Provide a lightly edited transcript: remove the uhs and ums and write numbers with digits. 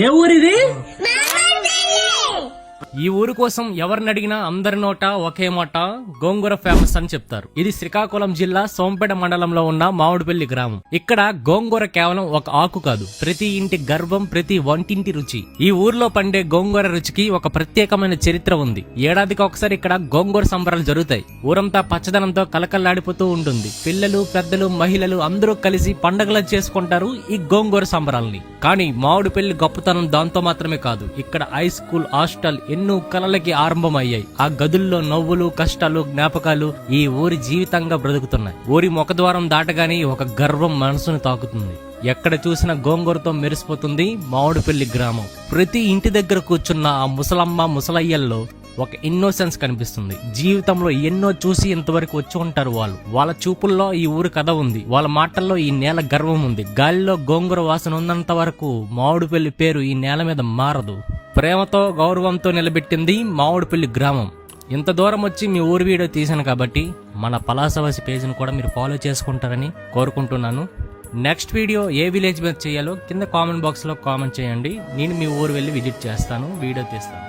ఏ ఊరిది? ఈ ఊరు కోసం ఎవరిని అడిగినా అందరి నోట ఒకే మాట గోంగూర ఫేమస్ అని చెప్తారు. ఇది శ్రీకాకుళం జిల్లా సోంపేట మండలంలో ఉన్న మామిడిపల్లి గ్రామం. ఇక్కడ గోంగూర కేవలం ఒక ఆకు కాదు, ప్రతి ఇంటి గర్వం, ప్రతి వంటింటి రుచి. ఈ ఊర్లో పండే గోంగూర రుచికి ఒక ప్రత్యేకమైన చరిత్ర ఉంది. ఏడాదికి ఒకసారి ఇక్కడ గోంగూర సంబరాలు జరుగుతాయి. ఊరంతా పచ్చదనంతో కలకల్లాడిపోతూ ఉంటుంది. పిల్లలు, పెద్దలు, మహిళలు అందరూ కలిసి పండగలు చేసుకుంటారు ఈ గోంగూర సంబరాల్ని. కానీ మామిడిపల్లి గొప్పతనం దాంతో మాత్రమే కాదు. ఇక్కడ హై స్కూల్, హాస్టల్ ఎన్నో కలలకి ఆరంభమయ్యాయి. ఆ గదుల్లో నవ్వులు, కష్టాలు, జ్ఞాపకాలు ఈ ఊరి జీవితంగా బ్రతుకుతున్నాయి. ఊరి ముఖద్వారం దాటగానే ఒక గర్వం మనసును తాకుతుంది. ఎక్కడ చూసిన గోంగూరతో మెరిసిపోతుంది మామిడిపల్లి గ్రామం. ప్రతి ఇంటి దగ్గర కూర్చున్న ఆ ముసలమ్మ, ముసలయ్యల్లో ఒక ఇన్నోసెన్స్ కనిపిస్తుంది. జీవితంలో ఎన్నో చూసి ఇంతవరకు వచ్చి ఉంటారు వాళ్ళు. వాళ్ళ చూపుల్లో ఈ ఊరు కథ ఉంది. వాళ్ళ మాటల్లో ఈ నేల గర్వం ఉంది. గాలిలో గోంగూర వాసన ఉన్నంత వరకు మామిడిపల్లి పేరు ఈ నేల మీద మారదు. ప్రేమతో, గౌరవంతో నిలబెట్టింది మామిడిపల్లి గ్రామం. ఇంత దూరం వచ్చి మీ ఊరు వీడియో తీశాను కాబట్టి మన పలాసవాసి పేజీని కూడా మీరు ఫాలో చేసుకుంటారని కోరుకుంటున్నాను. నెక్స్ట్ వీడియో ఏ విలేజ్ మీద చేయాలో కింద కామెంట్ బాక్స్ లో కామెంట్ చేయండి. నేను మీ ఊరు వెళ్ళి విజిట్ చేస్తాను, వీడియో తీస్తాను.